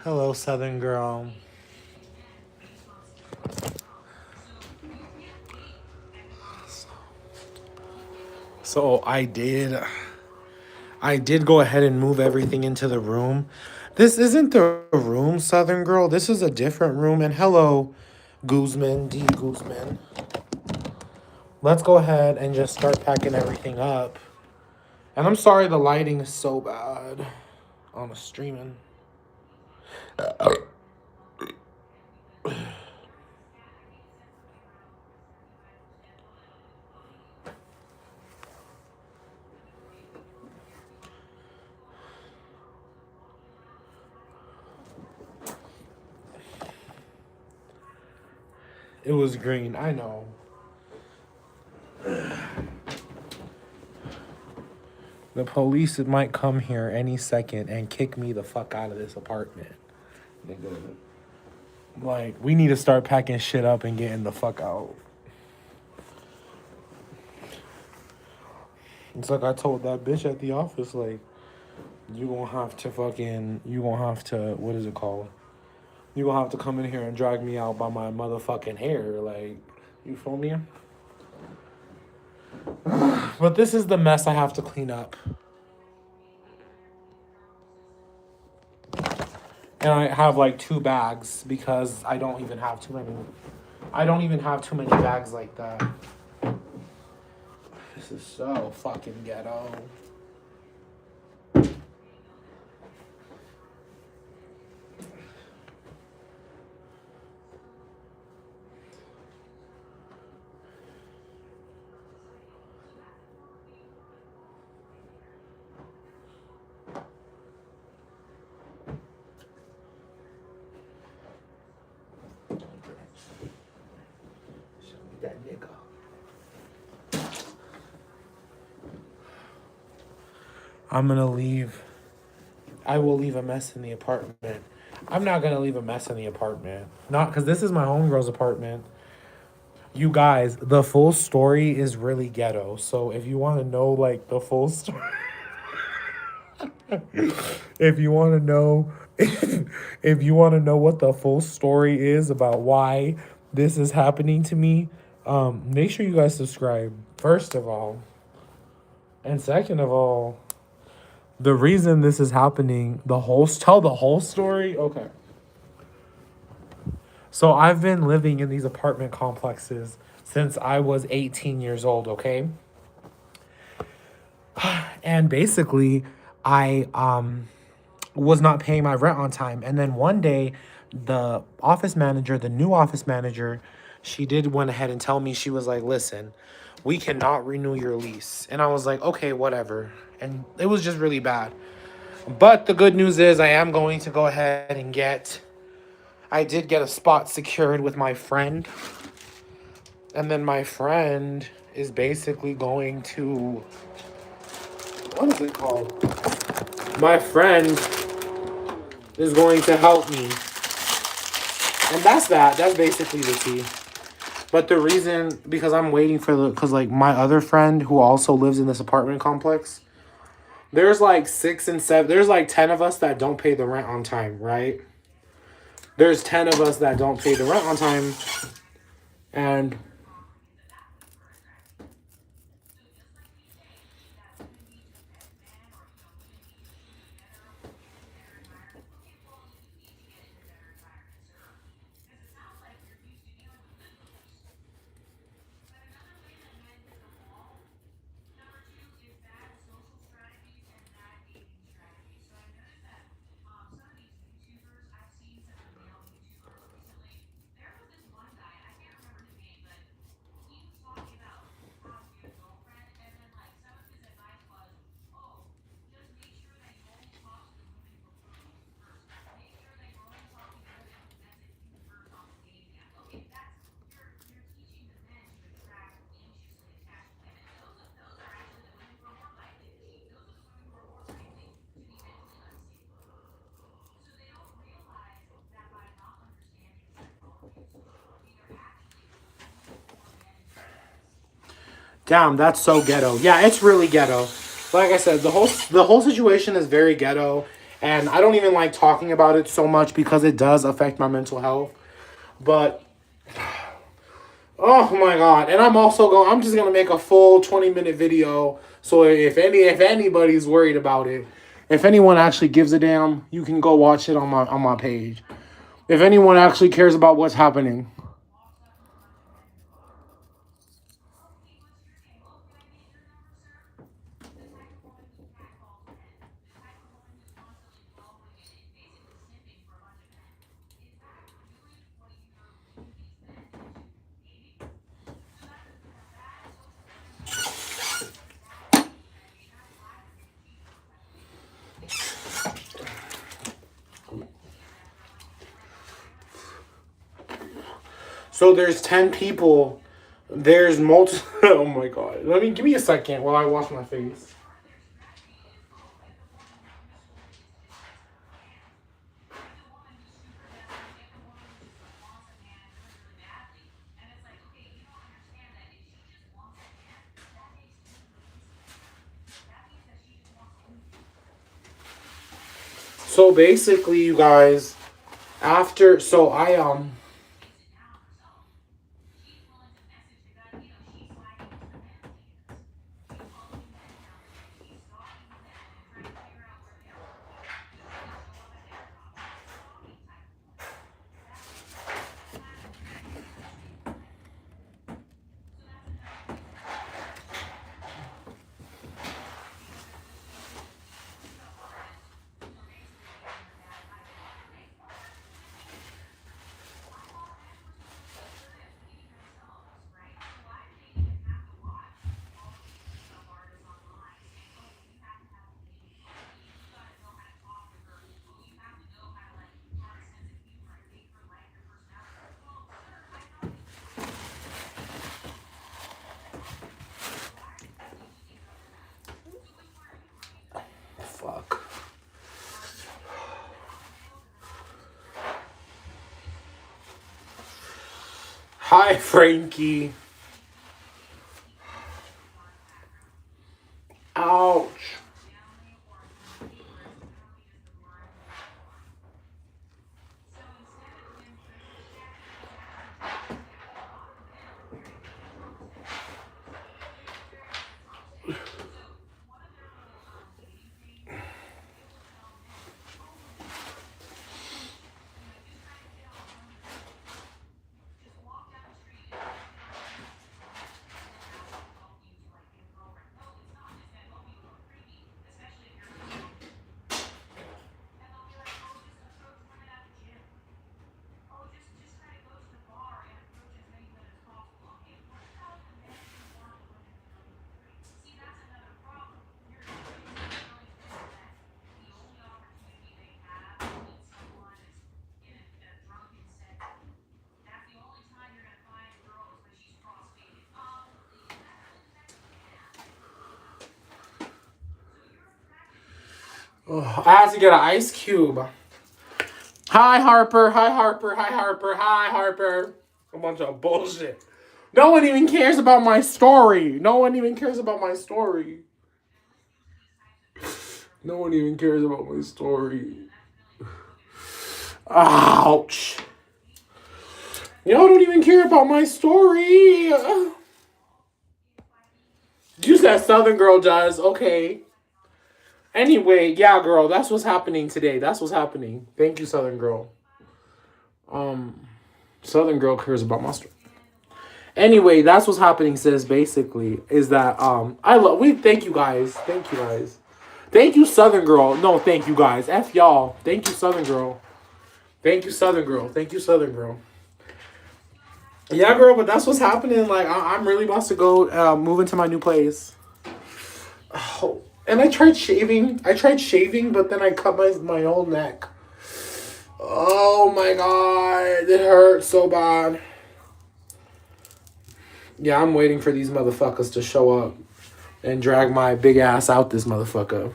Hello, Southern girl. So I did go ahead and move everything into the room. This isn't the room, Southern girl. This is a different room. And hello, Guzman, D. Guzman. Let's go ahead and just start packing everything up. And I'm sorry the lighting is so bad on the streaming. It was green, I know. The police might come here any second and kick me the fuck out of this apartment. Like, we need to start packing shit up and getting the fuck out. It's like I told that bitch at the office, like, you gonna have to, what is it called? You gonna have to come in here and drag me out by my motherfucking hair. Like, you feel me? But this is the mess I have to clean up. And I have like 2 bags because I don't even have too many. I don't even have too many bags like that. This is so fucking ghetto. That nigga. I'm gonna leave. I will leave a mess in the apartment. I'm not gonna leave a mess in the apartment. Not because this is my homegirl's apartment. You guys, the full story is really ghetto. So if you want to know like the full story, if you want to know, if you want to know what the full story is about why this is happening to me, make sure you guys subscribe. First of all, and second of all, the reason this is happening, tell the whole story. Okay. So I've been living in these apartment complexes since I was 18 years old, okay? And basically, I was not paying my rent on time. And then one day, the new office manager, she did went ahead and tell me, she was like, listen, we cannot renew your lease. And I was like, okay, whatever. And it was just really bad. But the good news is I am going to go ahead and I did get a spot secured with my friend. And then my friend is basically going to, what is it called? My friend is going to help me. And that's that. That's basically the tea. But the reason, because I'm waiting because like my other friend who also lives in this apartment complex, there's like 6 and 7, there's like 10 of us that don't pay the rent on time, right? There's 10 of us that don't pay the rent on time. And damn, that's so ghetto. Yeah, it's really ghetto. Like I said, the whole situation is very ghetto, And I don't even like talking about it so much because it does affect my mental health. But oh my god! And I'm just gonna make a full 20-minute video. So if anybody's worried about it, if anyone actually gives a damn, you can go watch it on my page. If anyone actually cares about what's happening. So there's 10 people. There's multiple. Oh my god! Give me a second while I wash my face. So basically, you guys, after so I fuck. Hi, Frankie. Ouch. Ugh, I had to get an ice cube. Hi, Harper. Hi, Harper. Hi, Harper. Hi, Harper. A bunch of bullshit. No one even cares about my story. No one even cares about my story. No one even cares about my story. Ouch. Y'all don't even care about my story. You said Southern Girl does. Okay. Anyway, yeah, girl, that's what's happening today. That's what's happening. Thank you, Southern Girl. Um, Southern Girl cares about my story. Anyway, that's what's happening, sis. Basically, is that we thank you guys. Thank you guys. Thank you, Southern Girl. No, thank you guys. F y'all. Thank you, Southern Girl. Thank you, Southern Girl. Thank you, Southern Girl. Yeah, girl, but that's what's happening. Like, I'm really about to go move into my new place. Oh, and I tried shaving. But then I cut my whole neck. Oh my god, it hurt so bad. Yeah, I'm waiting for these motherfuckers to show up and drag my big ass out this motherfucker.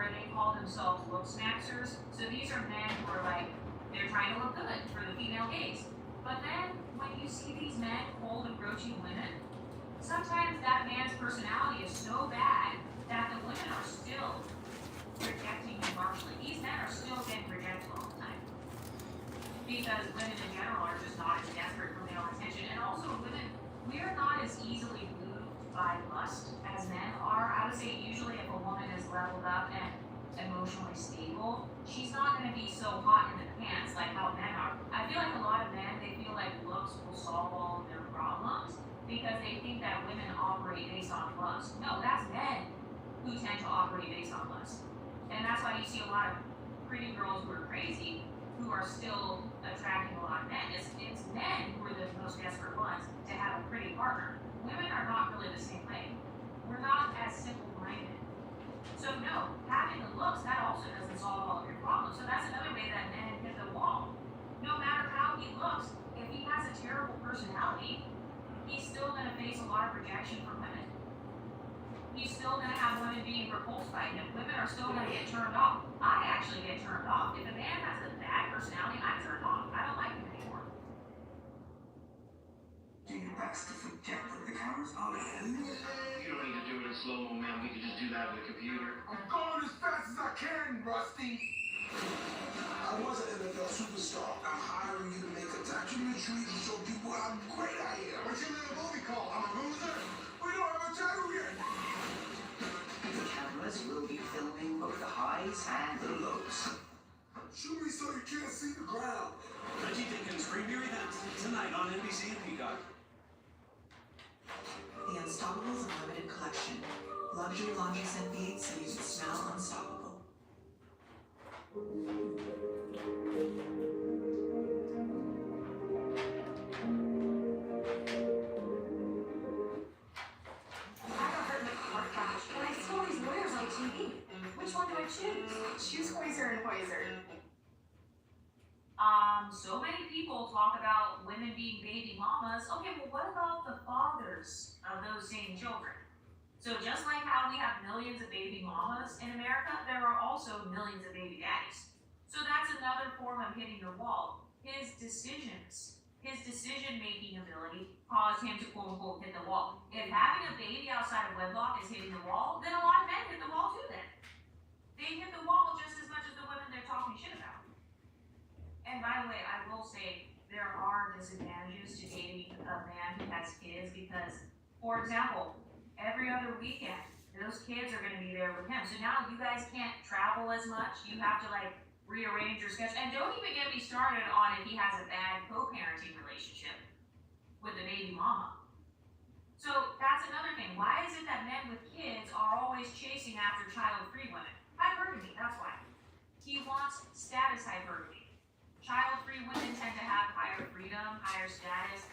where they call themselves look smaxers. So these are men who are like, they're trying to look good for the female gaze. But then when you see these men cold approaching women, sometimes that man's personality is so bad that the women are still rejecting him partially. These men are still getting rejected all the time. Because women in general are just not as desperate for male attention. And also women, we are not as easily moved by lust as men are. I would say usually if a woman is leveled up and emotionally stable, she's not going to be so hot in the pants like how men are. I feel like a lot of men, they feel like looks will solve all of their problems because they think that women operate based on lust. No, that's men who tend to operate based on lust. And that's why you see a lot of pretty girls who are crazy who are still attracting a lot of men. It's men who are the most desperate ones to have a pretty partner. Women are not really the same way. We're not as simple-minded. So no, having the looks, that also doesn't solve all of your problems. So that's another way that men hit the wall. No matter how he looks, if he has a terrible personality, he's still going to face a lot of rejection from women. He's still going to have women being repulsed by him. Women are still going to get turned off. I actually get turned off. If a man has a bad personality, I'm turned off. I don't like him anymore. Do your best to forget that the cameras are in. You don't need to do it in slow-mo, man. We can just do that with a computer. I'm going as fast as I can, Rusty. I was an NFL superstar. I'm hiring you to make a documentary to show people how great I am. What's your little movie called? I'm a loser? We don't have a title yet. The cameras will be filming both the highs and the lows. Shoot me so you can't see the ground. Reggie Dickens' premiere event tonight on NBC and Peacock. The Unstoppables Unlimited Collection. Luxury laundry scent beads so you can smell unstoppable. I got hurt in the car crash, and I saw these lawyers on TV. Which one do I choose? Choose Quasar and Quasar. So many people talk about women being baby mamas. Okay, well, what about the fathers of those same children? So just like how we have millions of baby mamas in America, there are also millions of baby daddies. So that's another form of hitting the wall. His decisions, his decision-making ability caused him to quote-unquote hit the wall. If having a baby outside of wedlock is hitting the wall, then a lot of men hit the wall too then. They hit the wall just as much as the women they're talking shit about. And by the way, I will say there are disadvantages to dating a man who has kids because, for example, every other weekend, those kids are going to be there with him. So now you guys can't travel as much. You have to like rearrange your schedule. And don't even get me started on if he has a bad co-parenting relationship with the baby mama. So that's another thing. Why is it that men with kids are always chasing after child-free women? Hypergamy, that's why. He wants status hypergamy. Child-free women tend to have higher freedom, higher status,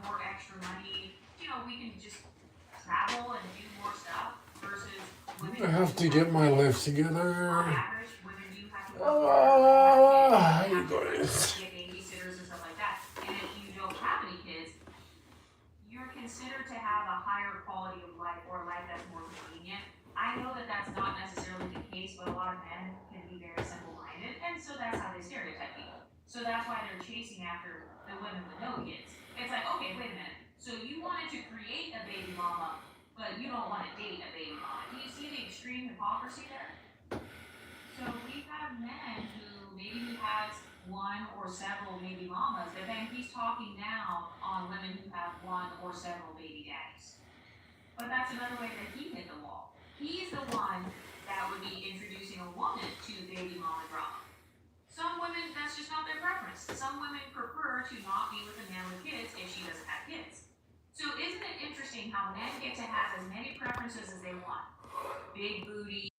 more extra money. You know, we can just travel and do more stuff versus women. I have to get my life together. On average, women do have to work How you harder, guys? get babysitters and stuff like that. And if you don't have any kids, you're considered to have a higher quality of life or a life that's more convenient. I know that that's not necessarily the case, but a lot of men can be very simple-minded, and so that's how they stereotype people. So that's why they're chasing after the women with no kids. It's like, okay, wait a minute. So you wanted to create a baby mama, but you don't want to date a baby mama. Do you see the extreme hypocrisy there? So we have men who maybe he has one or several baby mamas, but then he's talking down on women who have one or several baby daddies. But that's another way that he hit the wall. He's the one that would be introducing a woman to baby mama drama. Some women, that's just not their preference. Some women prefer to not be with a man with kids if she doesn't have kids. So isn't it interesting how men get to have as many preferences as they want? Big booty,